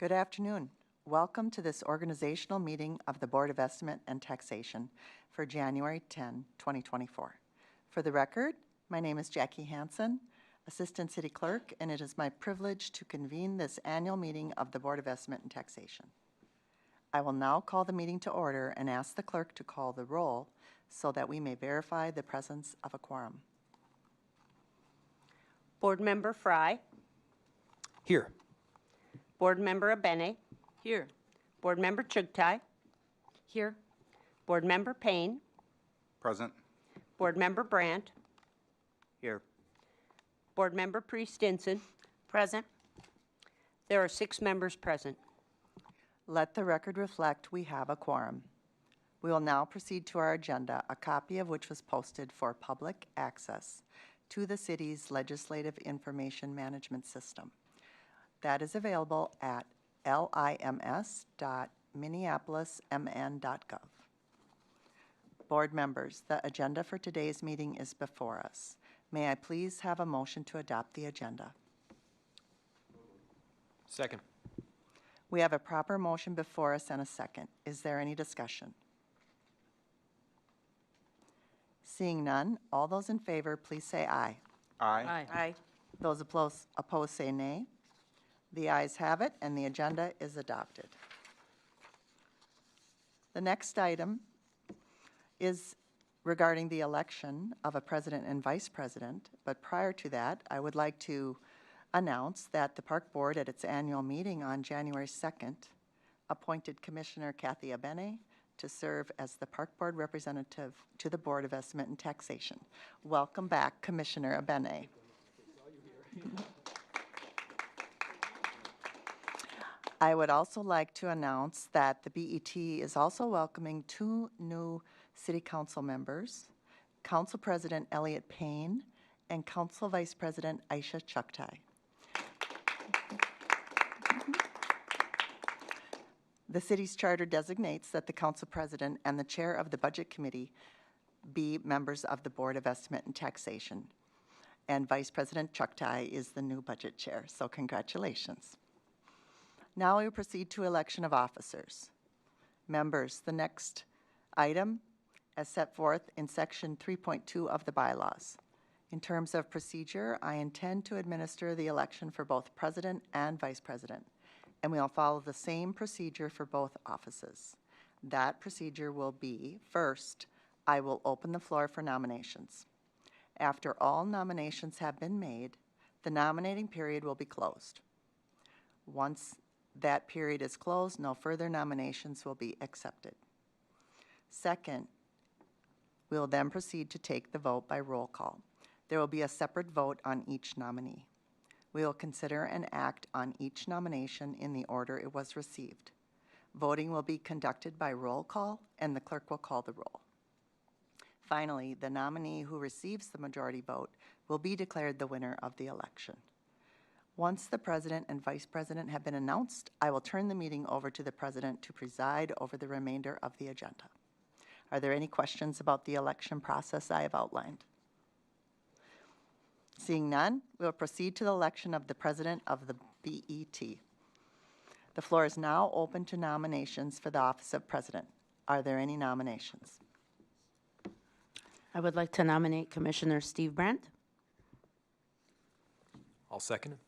Good afternoon. Welcome to this organizational meeting of the Board of Estimate and Taxation for January 10, 2024. For the record, my name is Jackie Hansen, Assistant City Clerk, and it is my privilege to convene this annual meeting of the Board of Estimate and Taxation. I will now call the meeting to order and ask the clerk to call the roll so that we may verify the presence of a quorum. Board Member Fry. Here. Board Member Abene. Here. Board Member Chugtai. Here. Board Member Payne. Present. Board Member Brandt. Here. Board Member Priest-Stinson. Present. There are 6 members present. Let the record reflect we have a quorum. We will now proceed to our agenda, a copy of which was posted for public access to the city's Legislative Information Management System. That is available at lims.minneapolismn.gov. Board members, the agenda for today's meeting is before us. May I please have a motion to adopt the agenda? Second. We have a proper motion before us and a second. Is there any discussion? Seeing none, all those in favor, please say aye. Aye. Aye. Those opposed say nay. The ayes have it, and the agenda is adopted. The next item is regarding the election of a president and vice president, but prior to that, I would like to announce that the Park Board at its annual meeting on January 2nd appointed Commissioner Kathy Abene to serve as the Park Board representative to the Board of Estimate and Taxation. Welcome back, Commissioner Abene. I would also like to announce that the BET is also welcoming 2 new City Council members, Council President Elliot Payne and Council Vice President Aisha Chugtai. The city's charter designates that the Council President and the Chair of the Budget Committee be members of the Board of Estimate and Taxation. And Vice President Chugtai is the new Budget Chair, so congratulations. Now we will proceed to election of officers. Members, the next item, as set forth in Section 3.2 of the bylaws. In terms of procedure, I intend to administer the election for both President and Vice President, and we will follow the same procedure for both offices. That procedure will be, first, I will open the floor for nominations. After all nominations have been made, the nominating period will be closed. Once that period is closed, no further nominations will be accepted. Second, we will then proceed to take the vote by roll call. There will be a separate vote on each nominee. We will consider and act on each nomination in the order it was received. Voting will be conducted by roll call, and the clerk will call the roll. Finally, the nominee who receives the majority vote will be declared the winner of the election. Once the President and Vice President have been announced, I will turn the meeting over to the President to preside over the remainder of the agenda. Are there any questions about the election process I have outlined? Seeing none, we will proceed to the election of the President of the BET. The floor is now open to nominations for the office of President. Are there any nominations? I would like to nominate Commissioner Steve Brandt. I'll second it.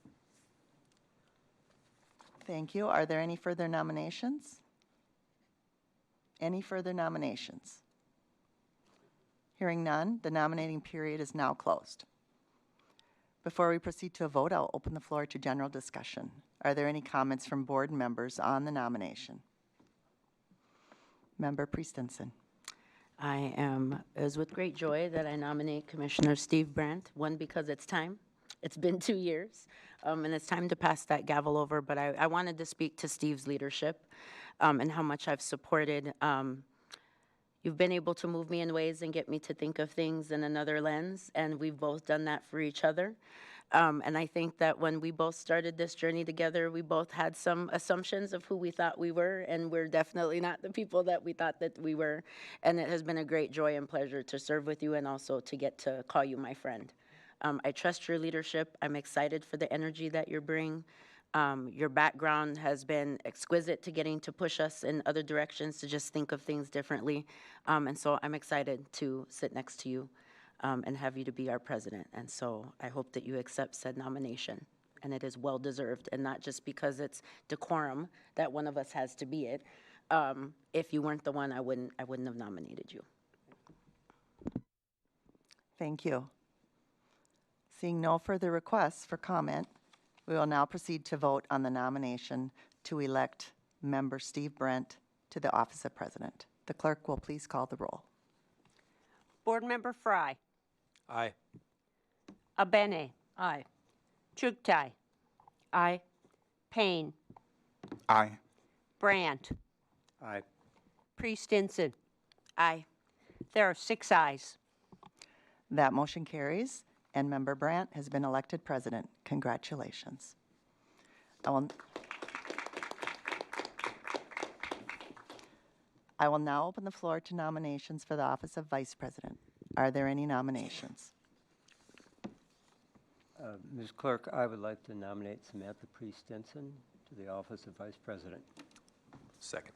Thank you. Are there any further nominations? Any further nominations? Hearing none, the nominating period is now closed. Before we proceed to a vote, I'll open the floor to general discussion. Are there any comments from board members on the nomination? Member Priest-Stinson. It is with great joy that I nominate Commissioner Steve Brandt. One, because it's time. It's been 2 years, and it's time to pass that gavel over. But I wanted to speak to Steve's leadership and how much I've supported. You've been able to move me in ways and get me to think of things in another lens, and we've both done that for each other. And I think that when we both started this journey together, we both had some assumptions of who we thought we were, and we're definitely not the people that we thought that we were. And it has been a great joy and pleasure to serve with you and also to get to call you my friend. I trust your leadership. I'm excited for the energy that you bring. Your background has been exquisite to getting to push us in other directions to just think of things differently. And so I'm excited to sit next to you and have you to be our president. And so I hope that you accept said nomination. And it is well-deserved, and not just because it's decorum that one of us has to be it. If you weren't the one, I wouldn't have nominated you. Thank you. Seeing no further requests for comment, we will now proceed to vote on the nomination to elect member Steve Brent to the office of president. The clerk will please call the roll. Board Member Fry. Aye. Abene. Aye. Chugtai. Aye. Payne. Aye. Brandt. Aye. Priest Stinson. Aye. There are 6 ayes. That motion carries, and member Brandt has been elected president. Congratulations. I will now open the floor to nominations for the office of vice president. Are there any nominations? Ms. Clerk, I would like to nominate Samantha Priest Stinson to the office of Vice President. Second.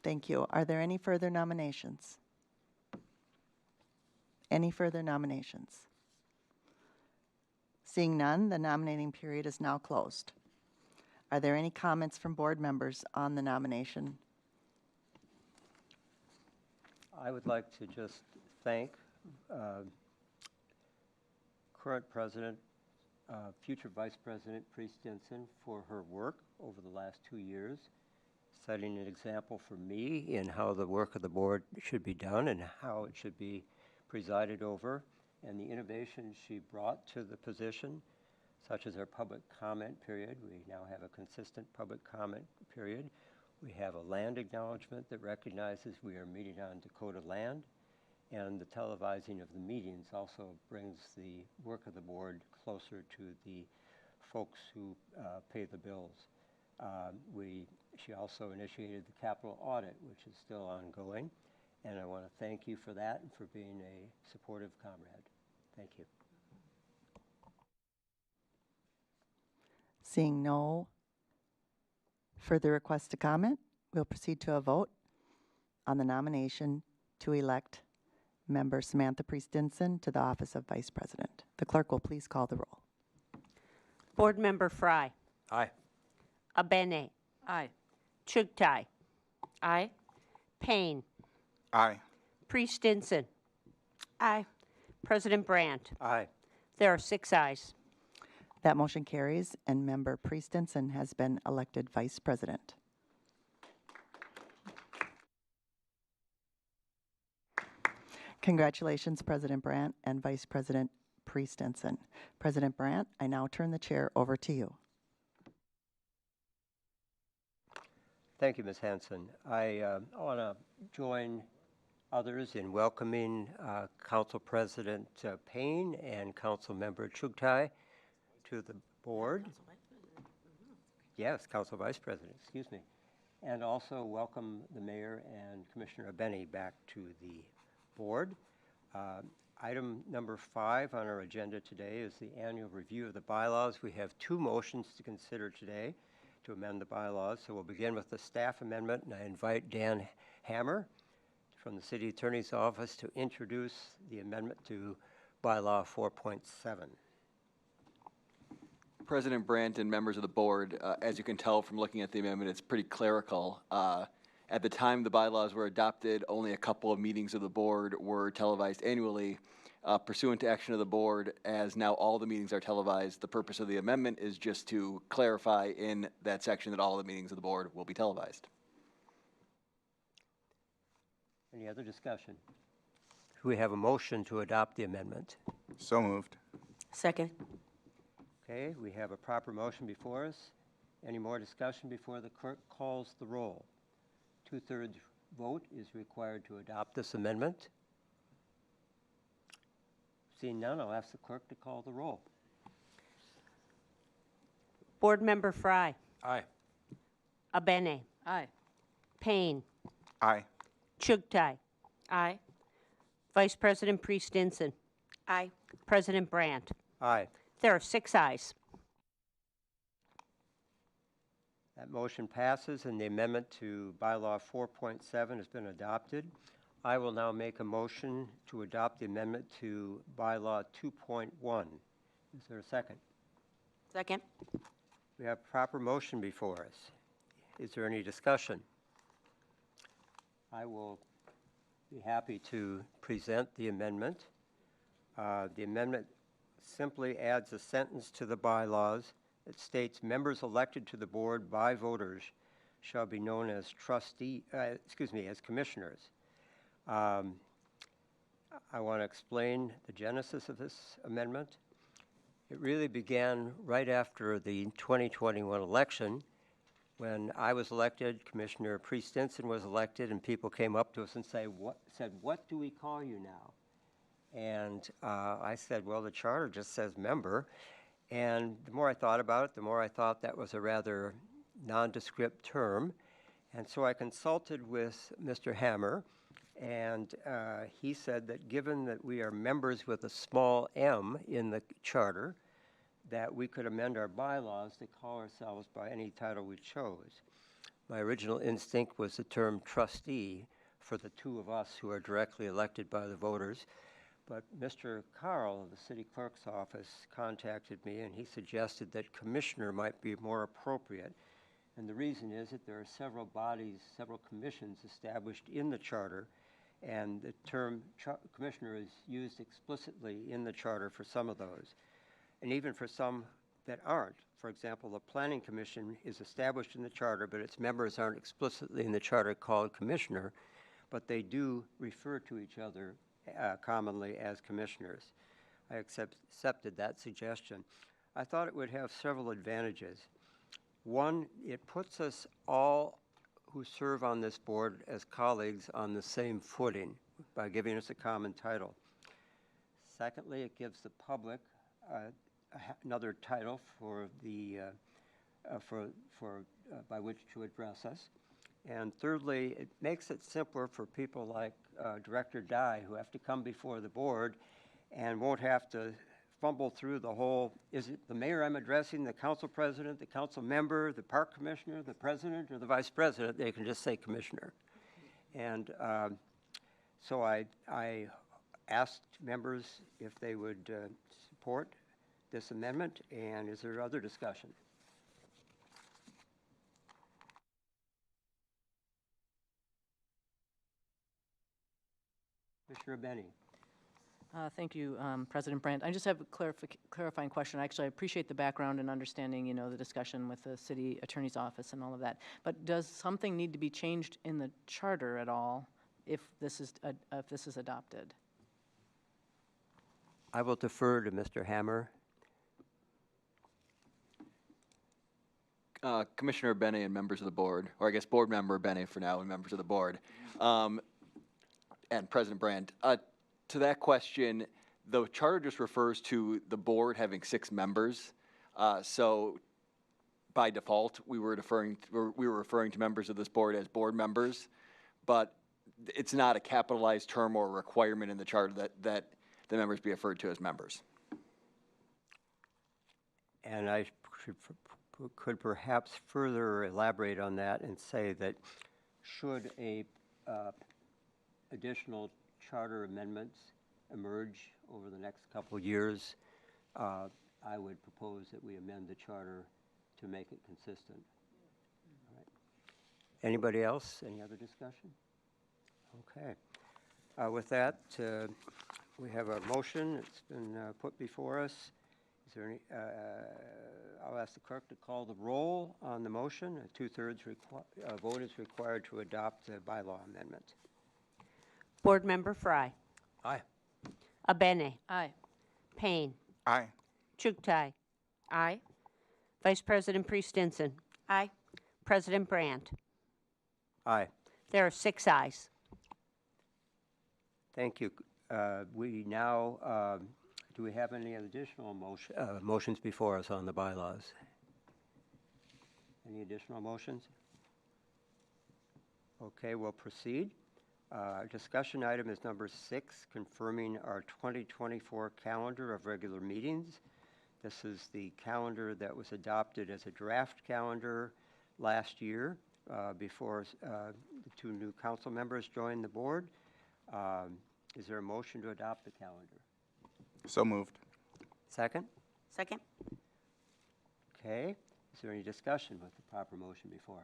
Thank you. Are there any further nominations? Any further nominations? Seeing none, the nominating period is now closed. Are there any comments from board members on the nomination? I would like to just thank current President, future Vice President Priest Stinson for her work over the last 2 years, setting an example for me in how the work of the board should be done and how it should be presided over, and the innovations she brought to the position, such as our public comment period. We now have a consistent public comment period. We have a land acknowledgement that recognizes we are meeting on Dakota land, and the televising of the meetings also brings the work of the board closer to the folks who pay the bills. She also initiated the capital audit, which is still ongoing, and I want to thank you for that and for being a supportive comrade. Thank you. Seeing no further requests to comment, we'll proceed to a vote on the nomination to elect member Samantha Priest Stinson to the office of vice president. The clerk will please call the roll. Board Member Fry. Aye. Abene. Aye. Chugtai. Aye. Payne. Aye. Priest Stinson. Aye. President Brandt. Aye. There are 6 ayes. That motion carries, and member Priest Stinson has been elected vice president. Congratulations, President Brandt and Vice President Priest Stinson. President Brandt, I now turn the chair over to you. Thank you, Ms. Hanson. I want to join others in welcoming Council President Payne and Council Member Chugtai to the board. Yes, Council Vice President, excuse me. And also welcome the Mayor and Commissioner Abene back to the board. Item number 5 on our agenda today is the annual review of the bylaws. We have 2 motions to consider today to amend the bylaws. So we'll begin with the staff amendment, and I invite Dan Hammer from the City Attorney's Office to introduce the amendment to bylaw 4.7. President Brandt and members of the board, as you can tell from looking at the amendment, it's pretty clerical. At the time the bylaws were adopted, only a couple of meetings of the board were televised annually. Pursuant to action of the board, as now all the meetings are televised, the purpose of the amendment is just to clarify in that section that all the meetings of the board will be televised. Any other discussion? Do we have a motion to adopt the amendment? So moved. Second. Okay, we have a proper motion before us. Any more discussion before the clerk calls the roll? 2/3 vote is required to adopt this amendment. Seeing none, I'll ask the clerk to call the roll. Board Member Fry. Aye. Abene. Aye. Payne. Aye. Chugtai. Aye. Vice President Priest Stinson. Aye. President Brandt. Aye. There are 6 ayes. That motion passes, and the amendment to bylaw 4.7 has been adopted. I will now make a motion to adopt the amendment to bylaw 2.1. Is there a second? Second. We have proper motion before us. Is there any discussion? I will be happy to present the amendment. The amendment simply adds a sentence to the bylaws that states members elected to the board by voters shall be known as as commissioners. I want to explain the genesis of this amendment. It really began right after the 2021 election when I was elected, Commissioner Priest Stinson was elected, and people came up to us and said, what do we call you now? And I said, well, the charter just says member. And the more I thought about it, the more I thought that was a rather nondescript term. And so I consulted with Mr. Hammer, and he said that given that we are members with a small m in the charter, that we could amend our bylaws to call ourselves by any title we chose. My original instinct was the term trustee for the two of us who are directly elected by the voters. But Mr. Carl of the city clerk's office contacted me, and he suggested that commissioner might be more appropriate. And the reason is that there are several bodies, several commissions established in the charter, and the term commissioner is used explicitly in the charter for some of those, and even for some that aren't. For example, the Planning Commission is established in the charter, but its members aren't explicitly in the charter called commissioner, but they do refer to each other commonly as commissioners. I accepted that suggestion. I thought it would have several advantages. One, it puts us all who serve on this board as colleagues on the same footing by giving us a common title. Secondly, it gives the public another title for the by which to address us. And thirdly, it makes it simpler for people like Director Dye, who have to come before the board and won't have to fumble through the whole, is it the mayor I'm addressing, the council president, the council member, the park commissioner, the president, or the vice president? They can just say commissioner. And so I asked members if they would support this amendment, and is there other discussion? Commissioner Benny. Thank you, President Brandt. I just have a clarifying question. Actually, I appreciate the background and understanding, you know, the discussion with the city attorney's office and all of that. But does something need to be changed in the charter at all if this is adopted? I will defer to Mr. Hammer. Commissioner Bennett and members of the board, or I guess board member Bennett for now and members of the board, and President Brandt. To that question, the charter just refers to the board having 6 members. So by default, we were referring to members of this board as board members, but it's not a capitalized term or requirement in the charter that the members be referred to as members. And I could perhaps further elaborate on that and say that should a additional charter amendments emerge over the next couple of years, I would propose that we amend the charter to make it consistent. All right. Anybody else? Any other discussion? Okay. With that, we have a motion. It's been put before us. Is there any? I'll ask the clerk to call the roll on the motion. A 2/3 vote is required to adopt the bylaw amendment. Board Member Fry. Aye. Abene. Aye. Payne. Aye. Chugtai. Aye. Vice President Priest Stinson. Aye. President Brandt. Aye. There are 6 ayes. Thank you. We now, do we have any additional motions before us on the bylaws? Any additional motions? Okay, we'll proceed. Discussion item is number 6, confirming our 2024 calendar of regular meetings. This is the calendar that was adopted as a draft calendar last year before the two new council members joined the board. Is there a motion to adopt the calendar? So moved. Second? Second? Okay. Is there any discussion with the proper motion before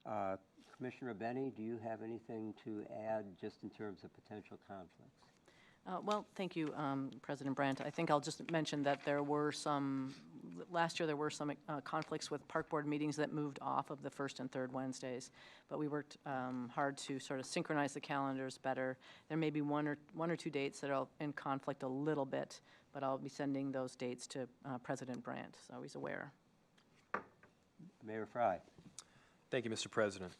us? Commissioner Benny, do you have anything to add just in terms of potential conflicts? Well, thank you, President Brandt. I think I'll just mention that last year there were some conflicts with park board meetings that moved off of the first and third Wednesdays, but we worked hard to sort of synchronize the calendars better. There may be one or two dates that are in conflict a little bit, but I'll be sending those dates to President Brandt, so he's aware. Mayor Fry. Thank you, Mr. President.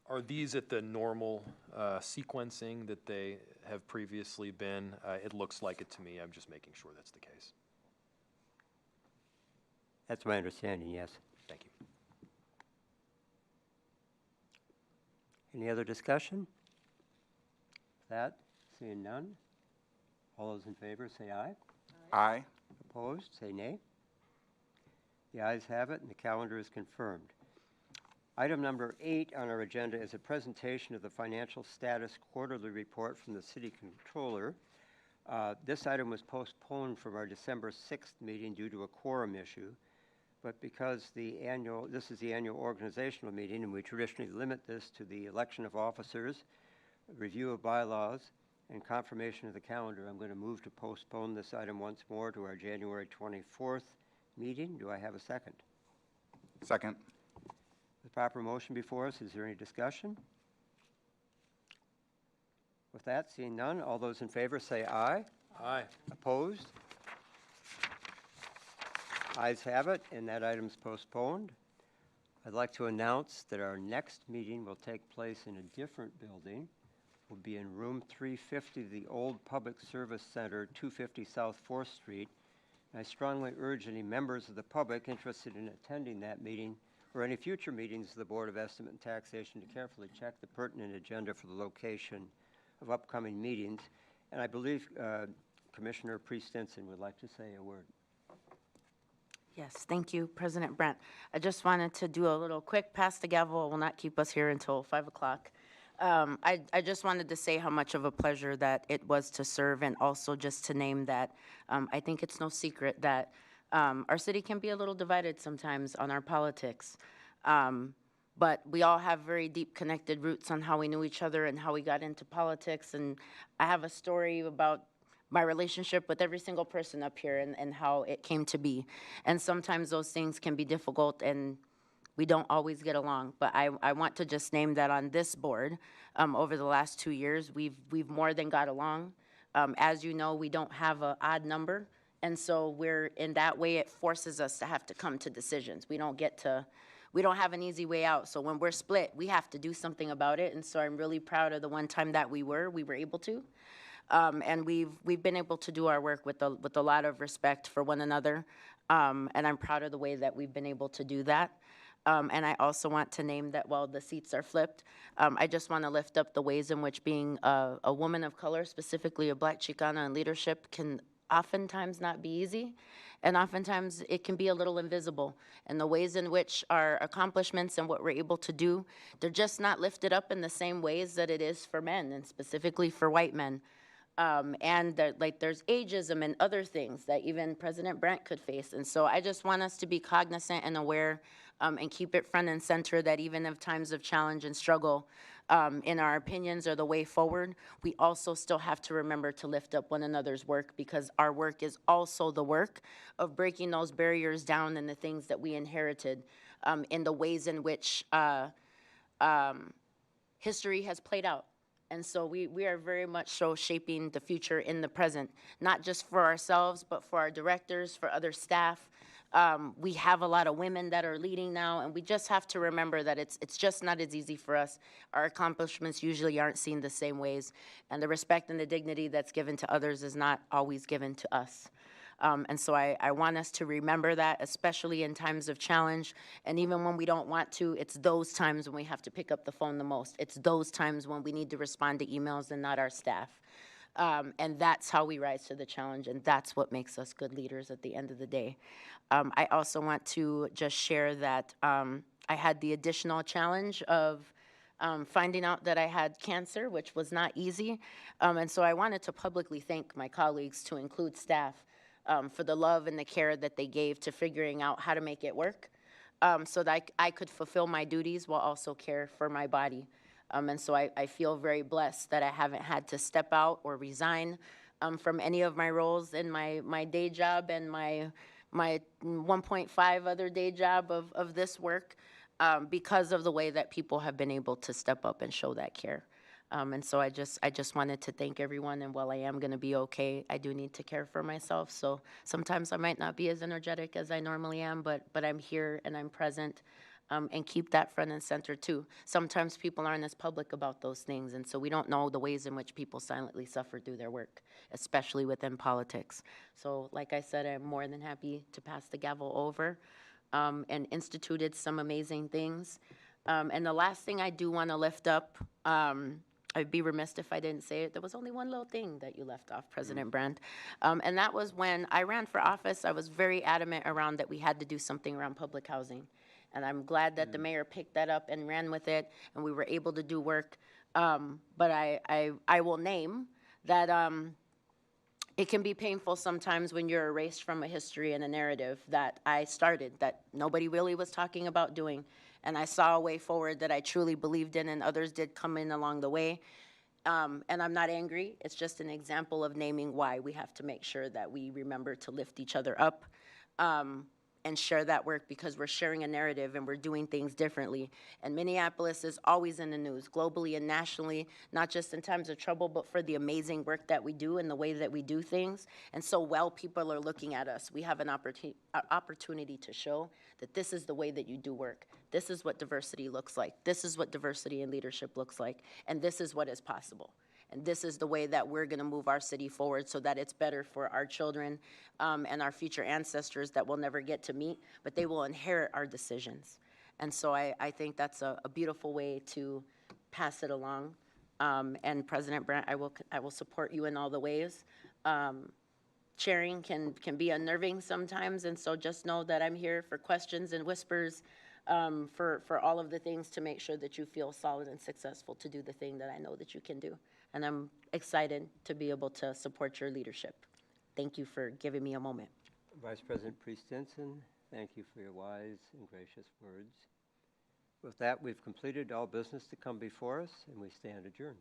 Are these at the normal sequencing that they have previously been? It looks like it to me. I'm just making sure that's the case. That's my understanding, yes. Thank you. Any other discussion? That, seeing none. All those in favor say aye. Aye. Opposed, say nay. The ayes have it, and the calendar is confirmed. Item number 8 on our agenda is a presentation of the financial status quarterly report from the city controller. This item was postponed from our December 6th meeting due to a quorum issue, but because this is the annual organizational meeting, and we traditionally limit this to the election of officers, review of bylaws, and confirmation of the calendar, I'm going to move to postpone this item once more to our January 24th meeting. Do I have a second? Second. The proper motion before us, is there any discussion? With that, seeing none, all those in favor say aye. Aye. Opposed? Ayes have it, and that item's postponed. I'd like to announce that our next meeting will take place in a different building. We'll be in room 350 of the old Public Service Center, 250 South 4th Street. And I strongly urge any members of the public interested in attending that meeting or any future meetings of the Board of Estimate and Taxation to carefully check the pertinent agenda for the location of upcoming meetings. And I believe Commissioner Priest-Stinson would like to say a word. Yes, thank you, President Brandt. I just wanted to do a little quick pass the gavel. It will not keep us here until 5 o'clock. I just wanted to say how much of a pleasure that it was to serve, and also just to name that I think it's no secret that our city can be a little divided sometimes on our politics. But we all have very deep connected roots on how we knew each other and how we got into politics. And I have a story about my relationship with every single person up here and how it came to be. And sometimes those things can be difficult and we don't always get along. But I want to just name that on this board, over the last 2 years, we've more than got along. As you know, we don't have an odd number. And so we're, in that way, it forces us to have to come to decisions. We don't have an easy way out. So when we're split, we have to do something about it. And so I'm really proud of the one time that we were able to. And we've been able to do our work with a lot of respect for one another. And I'm proud of the way that we've been able to do that. And I also want to name that while the seats are flipped, I just want to lift up the ways in which being a woman of color, specifically a Black Chicana in leadership, can oftentimes not be easy, and oftentimes it can be a little invisible. And the ways in which our accomplishments and what we're able to do, they're just not lifted up in the same ways that it is for men, and specifically for white men. And there's ageism and other things that even President Brandt could face. And so I just want us to be cognizant and aware, and keep it front and center that even in times of challenge and struggle, in our opinions or the way forward, we also still have to remember to lift up one another's work, because our work is also the work of breaking those barriers down and the things that we inherited, in the ways in which history has played out. And so we are very much so shaping the future in the present, not just for ourselves, but for our directors, for other staff. We have a lot of women that are leading now, and we just have to remember that it's just not as easy for us. Our accomplishments usually aren't seen the same ways, and the respect and the dignity that's given to others is not always given to us. And so I want us to remember that, especially in times of challenge. And even when we don't want to, it's those times when we have to pick up the phone the most. It's those times when we need to respond to emails and not our staff. And that's how we rise to the challenge, and that's what makes us good leaders at the end of the day. I also want to just share that I had the additional challenge of finding out that I had cancer, which was not easy. And so I wanted to publicly thank my colleagues, to include staff, for the love and the care that they gave to figuring out how to make it work, so that I could fulfill my duties while also care for my body. And so I feel very blessed that I haven't had to step out or resign from any of my roles in my day job and my 1.5 other day job of this work, because of the way that people have been able to step up and show that care. And so I just wanted to thank everyone, and while I am going to be okay, I do need to care for myself. So sometimes I might not be as energetic as I normally am, but I'm here and I'm present, and keep that front and center too. Sometimes people aren't as public about those things, and so we don't know the ways in which people silently suffer through their work, especially within politics. So like I said, I'm more than happy to pass the gavel over, and instituted some amazing things. And the last thing I do want to lift up, I'd be remiss if I didn't say it. There was only one little thing that you left off, President Brandt. And that was when I ran for office, I was very adamant around that we had to do something around public housing. And I'm glad that the mayor picked that up and ran with it, and we were able to do work. But I will name that it can be painful sometimes when you're erased from a history and a narrative that I started, that nobody really was talking about doing. And I saw a way forward that I truly believed in, and others did come in along the way. And I'm not angry. It's just an example of naming why we have to make sure that we remember to lift each other up, and share that work, because we're sharing a narrative and we're doing things differently. And Minneapolis is always in the news, globally and nationally, not just in times of trouble, but for the amazing work that we do and the way that we do things. And so while people are looking at us, we have an opportunity to show that this is the way that you do work. This is what diversity looks like. This is what diversity in leadership looks like. And this is what is possible. And this is the way that we're going to move our city forward, so that it's better for our children and our future ancestors that we'll never get to meet, but they will inherit our decisions. And so I think that's a beautiful way to pass it along. And President Brandt, I will support you in all the ways. Sharing can be unnerving sometimes, and so just know that I'm here for questions and whispers, for all of the things, to make sure that you feel solid and successful to do the thing that I know that you can do. And I'm excited to be able to support your leadership. Thank you for giving me a moment. Vice President Priest Stinson, thank you for your wise and gracious words. With that, we've completed all business to come before us, and we stand adjourned.